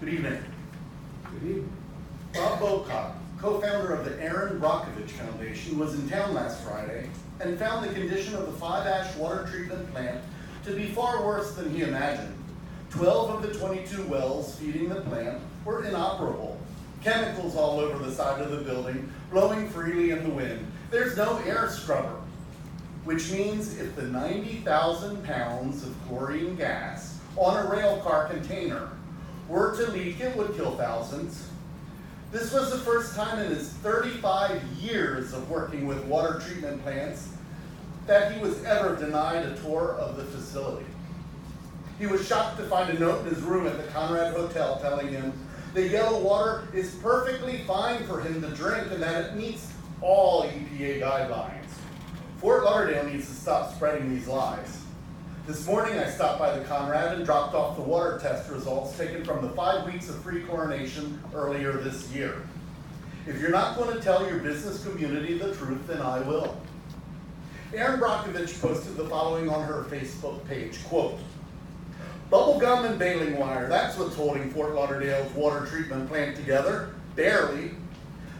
Good evening. Good evening. Bob Bocock, co-founder of the Aaron Brockovich Foundation, was in town last Friday and found the condition of the 5-ash water treatment plant to be far worse than he imagined. 12 of the 22 wells feeding the plant were inoperable. Chemicals all over the side of the building, blowing freely in the wind. There's no air scrubber, which means if the 90,000 pounds of chlorine gas on a rail car container were to leak, it would kill thousands. This was the first time in his 35 years of working with water treatment plants that he was ever denied a tour of the facility. He was shocked to find a note in his room at the Conrad Hotel telling him the yellow water is perfectly fine for him to drink and that it meets all EPA guidelines. Fort Lauderdale needs to stop spreading these lies. This morning I stopped by the Conrad and dropped off the water test results taken from the 5 weeks of free chlorination earlier this year. If you're not going to tell your business community the truth, then I will. Aaron Brockovich posted the following on her Facebook page, quote, "Bubble gum and baling wire, that's what's holding Fort Lauderdale's water treatment plant together, barely.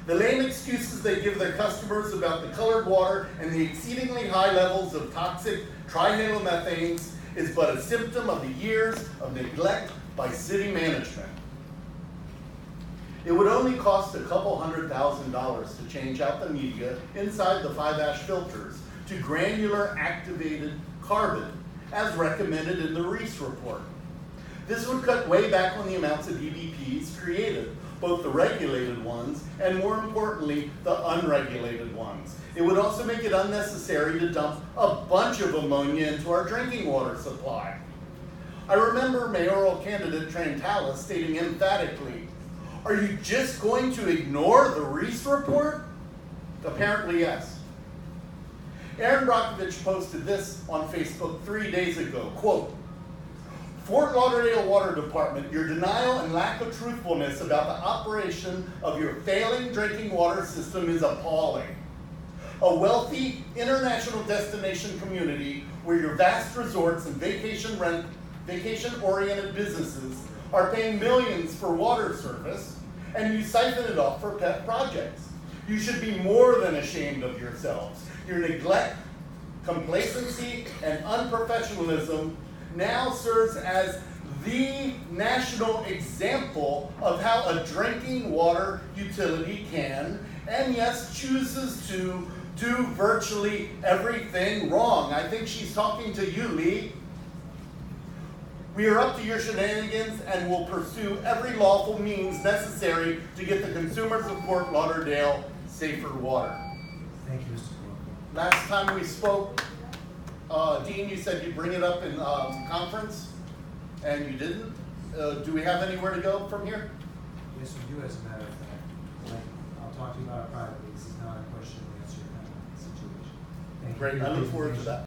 The lame excuses they give their customers about the colored water and the exceedingly high levels of toxic trihalomethanes is but a symptom of the years of neglect by city management. It would only cost a couple $100,000 to change out the media inside the 5-ash filters to granular activated carbon, as recommended in the Reese report. This would cut way back on the amounts of EVPs created, both the regulated ones and, more importantly, the unregulated ones. It would also make it unnecessary to dump a bunch of ammonia into our drinking water supply." I remember mayoral candidate Trantala stating emphatically, "Are you just going to ignore the Reese report?" Apparently, yes. Aaron Brockovich posted this on Facebook 3 days ago, quote, "Fort Lauderdale Water Department, your denial and lack of truthfulness about the operation of your failing drinking water system is appalling. A wealthy international destination community where your vast resorts and vacation-oriented businesses are paying millions for water service, and you siphon it off for pet projects. You should be more than ashamed of yourselves. Your neglect, complacency, and unprofessionalism now serves as the national example of how a drinking water utility can, and yes, chooses to do virtually everything wrong." I think she's talking to you, Lee. "We are up to your shenanigans and will pursue every lawful means necessary to get the consumers of Fort Lauderdale safer water." Thank you, Mr. Bloomberg. Last time we spoke, Dean, you said you'd bring it up in conference, and you didn't. Do we have anywhere to go from here? Yes, we do, as a matter of fact. I'll talk to you about it privately. This is not a question and answer kind of situation. Thank you. Great, I look forward to that.